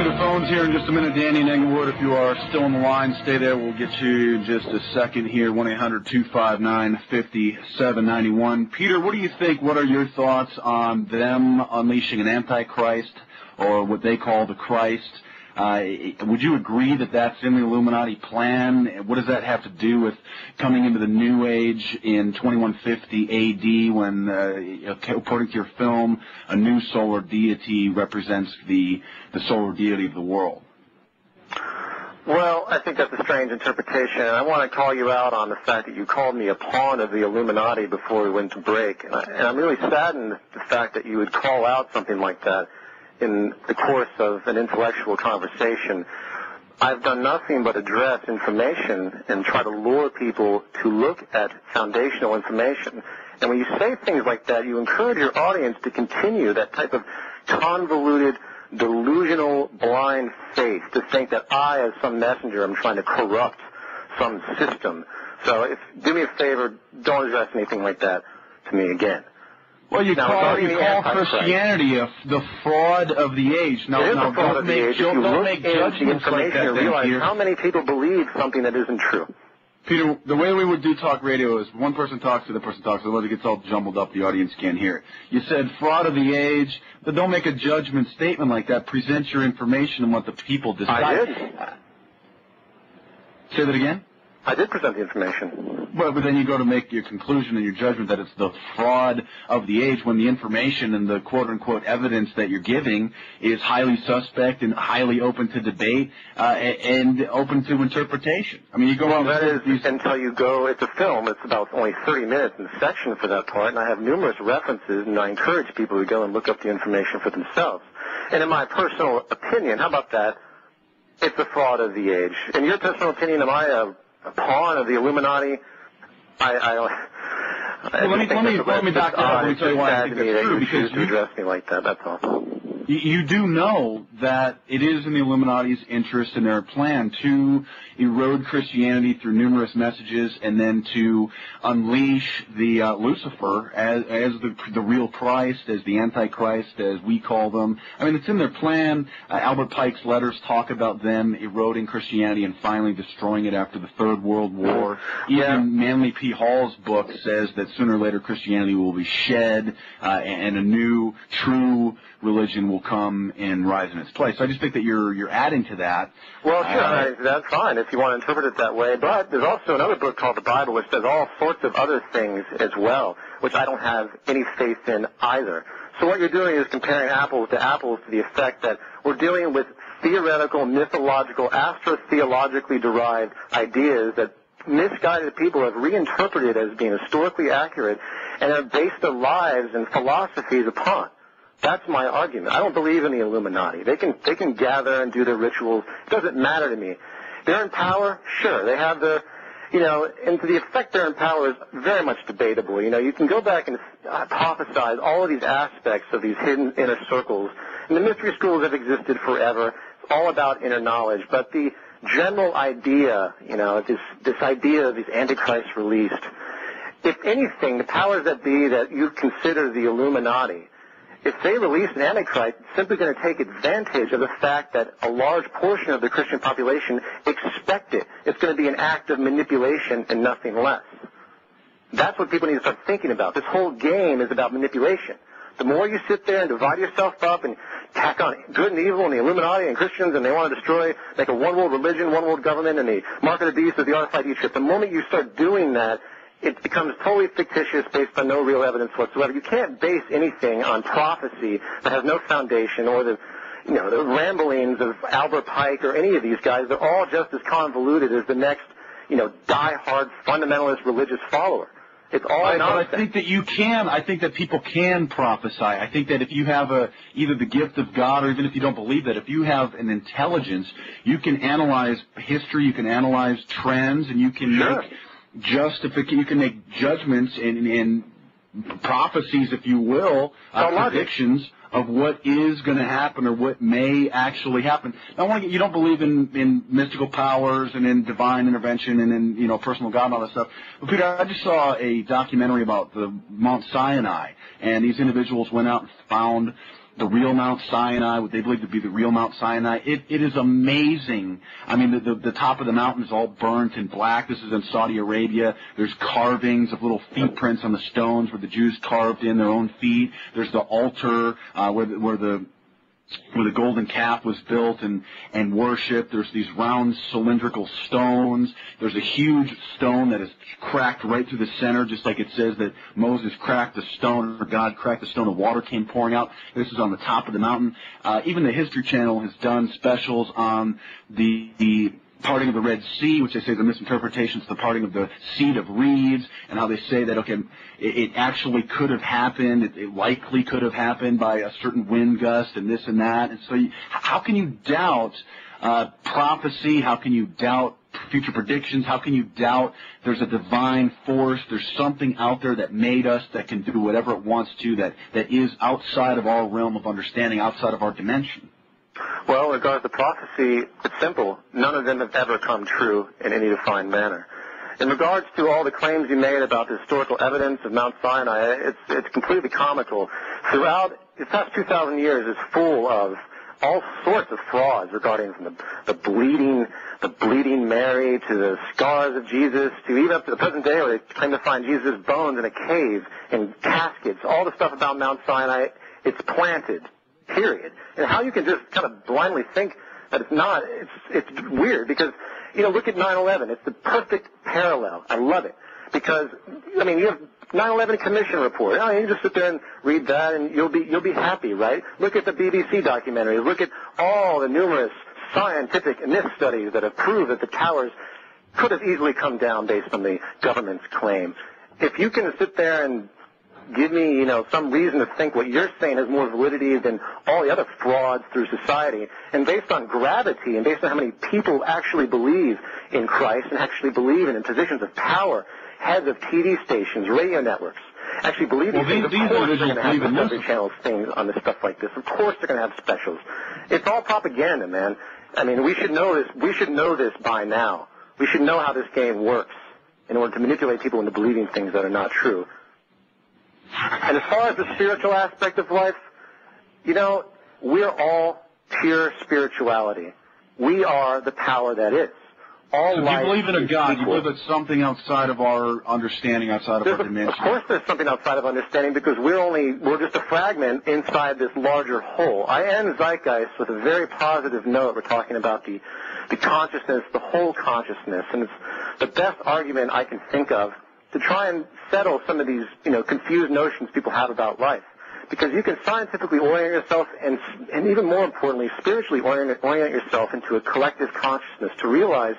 to the phones here in just a minute. Danny in Englewood, if you are still on the line, stay there. We'll get you in just a second here, 1-800-259-5791. Peter, what do you think? What are your thoughts on them unleashing an Antichrist, or what they call the Christ? Would you agree that that's in the Illuminati plan? What does that have to do with coming into the New Age in 2150 A.D. when, according to your film, a new solar deity represents the solar deity of the world? Well, I think that's a strange interpretation, and I want to call you out on the fact that you called me a pawn of the Illuminati before we went to break. And I'm really saddened the fact that you would call out something like that in the course of an intellectual conversation. I've done nothing but address information and try to lure people to look at foundational information. And when you say things like that, you encourage your audience to continue that type of convoluted, delusional, blind faith, to think that I, as some messenger, am trying to corrupt some system. So do me a favor, don't address anything like that to me again. Well, you call Christianity the fraud of the age. Now, it is the fraud of the age. If you look into the information and realize how many people believe something that isn't true. Peter, the way we would do talk radio is one person talks to the person talks, otherwise it gets all jumbled up, the audience can't hear it. You said fraud of the age, but don't make a judgment statement like that. Present your information and let the people decide. I did. Say that again? I did present the information. Well, but then you go to make your conclusion and your judgment that it's the fraud of the age when the information and the quote-unquote evidence that you're giving is highly suspect and highly open to debate and open to interpretation. I mean, you go on... Well, that is until you go... It's a film. It's about only 30 minutes in the section for that part, and I have numerous references, and I encourage people to go and look up the information for themselves. And in my personal opinion, how about that? It's the fraud of the age. In your personal opinion, am I a pawn of the Illuminati? Let me tell you why I think that's true. Because you address me like that, that's all. You do know that it is in the Illuminati's interest and their plan to erode Christianity through numerous messages and then to unleash the Lucifer as the real Christ, as the Antichrist, as we call them. I mean, it's in their plan. Albert Pike's letters talk about them eroding Christianity and finally destroying it after the Third World War. Even Manly P. Hall's book says that sooner or later Christianity will be shed and a new, true religion will come and rise in its place. So I just think that you're adding to that. Well, sure, that's fine if you want to interpret it that way. But there's also another book called the Bible which says all sorts of other things as well, which I don't have any faith in either. So what you're doing is comparing apples to apples to the effect that we're dealing with theoretical, mythological, astro-theologically derived ideas that misguided people have reinterpreted as being historically accurate and have based their lives and philosophies upon. That's my argument. I don't believe in the Illuminati. They can gather and do their rituals. It doesn't matter to me. They're in power? Sure. They have their, and to the effect they're in power is very much debatable. You can go back and hypothesize all of these aspects of these hidden inner circles. And the mystery schools have existed forever. It's all about inner knowledge. But the general idea, this idea of these antichrists released, if anything, the powers that be that you consider the Illuminati, if they release an Antichrist, it's simply going to take advantage of the fact that a large portion of the Christian population expect it. It's going to be an act of manipulation and nothing less. That's what people need to start thinking about. This whole game is about manipulation. The more you sit there and divide yourself up and tack on good and evil and the Illuminati and Christians and they want to destroy, make a one-world religion, one-world government, and the mark of the beast of the RFID chip, the moment you start doing that, it becomes totally fictitious based on no real evidence whatsoever. You can't base anything on prophecy that has no foundation or the ramblings of Albert Pike or any of these guys. They're all just as convoluted as the next, die-hard fundamentalist religious follower. It's all nonsense. I think that you can. I think that people can prophesy. I think that if you have either the gift of God or even if you don't believe that, if you have an intelligence, you can analyze history, you can analyze trends, and you can make you can make judgments and prophecies, if you will, predictions of what is going to happen or what may actually happen. Now, you don't believe in mystical powers and in divine intervention and in personal God and all that stuff. But Peter, I just saw a documentary about the Mount Sinai, and these individuals went out and found the real Mount Sinai, what they believe to be the real Mount Sinai. It is amazing. I mean, the top of the mountain is all burnt and black. This is in Saudi Arabia. There's carvings of little feet prints on the stones where the Jews carved in their own feet. There's the altar where the golden calf was built and worshipped. There's these round cylindrical stones. There's a huge stone that is cracked right through the center, just like it says that Moses cracked the stone, or God cracked the stone, and water came pouring out. This is on the top of the mountain. Even the History Channel has done specials on the parting of the Red Sea, which they say is a misinterpretation. It's the parting of the Seat of Reeds, and how they say that, okay, it actually could have happened, it likely could have happened by a certain wind gust and this and that. And so how can you doubt prophecy? How can you doubt future predictions? How can you doubt there's a divine force, there's something out there that made us, that can do whatever it wants to, that is outside of our realm of understanding, outside of our dimension? Well, in regards to prophecy, it's simple. None of them have ever come true in any defined manner. In regards to all the claims you made about the historical evidence of Mount Sinai, it's completely comical. Throughout the past 2,000 years, it's full of all sorts of frauds regarding from the bleeding Mary to the scars of Jesus to even up to the present day where they claim to find Jesus' bones in a cave in caskets. All the stuff about Mount Sinai, it's planted. Period. And how you can just kind of blindly think that it's not, it's weird because, look at 9/11. It's the perfect parallel. I love it because, you have 9/11 Commission report. You just sit there and read that and you'll be happy, right? Look at the BBC documentary. Look at all the numerous scientific myth studies that have proved that the towers could have easily come down based on the government's claim. If you can sit there and give me, some reason to think what you're saying has more validity than all the other frauds through society, and based on gravity and based on how many people actually believe in Christ and actually believe in positions of power, heads of TV stations, radio networks, actually believe these things. Of course they're going to have Discovery Channel things on this stuff like this. Of course they're going to have specials. It's all propaganda, man. We should know this. We should know this by now. We should know how this game works in order to manipulate people into believing things that are not true. And as far as the spiritual aspect of life, we're all pure spirituality. We are the power that is. All so if you believe in a God, you believe it's something outside of our understanding, outside of our dimension. Of course there's something outside of understanding because we're just a fragment inside this larger whole. I end Zeitgeist with a very positive note. We're talking about the consciousness, the whole consciousness, and it's the best argument I can think of to try and settle some of these, confused notions people have about life. Because you can scientifically orient yourself and even more importantly, spiritually orient yourself into a collective consciousness to realize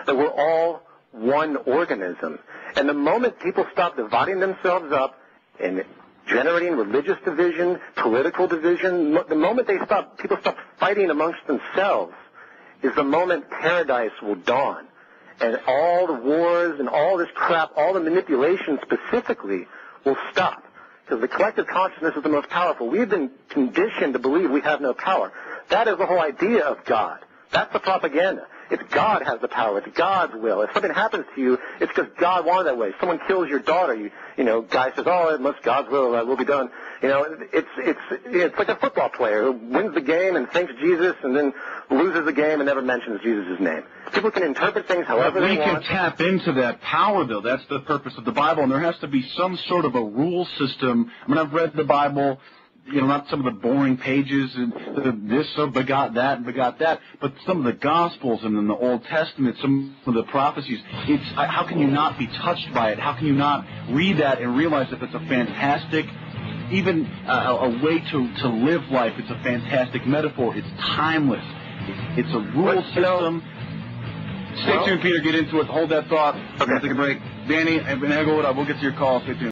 that we're all one organism. And the moment people stop dividing themselves up and generating religious division, political division, the moment people stop fighting amongst themselves is the moment paradise will dawn. And all the wars and all this crap, all the manipulation specifically will stop. Because the collective consciousness is the most powerful. We've been conditioned to believe we have no power. That is the whole idea of God. That's the propaganda. It's God has the power. It's God's will. If something happens to you, it's because God wanted that way. Someone kills your daughter. Guy says, it must God's will will be done. It's like a football player who wins the game and thanks Jesus and then loses the game and never mentions Jesus' name. People can interpret things however they want. We can tap into that power, though. That's the purpose of the Bible, and there has to be some sort of a rule system. I've read the Bible, not some of the boring pages and this begot that and begot that, but some of the Gospels and in the Old Testament, some of the prophecies, how can you not be touched by it? How can you not read that and realize that it's a fantastic, even a way to live life? It's a fantastic metaphor. It's timeless. It's a rule system. Stay tuned, Peter. Get into it. Hold that thought. We're going to take a break. Danny, we'll get to your call. Stay tuned.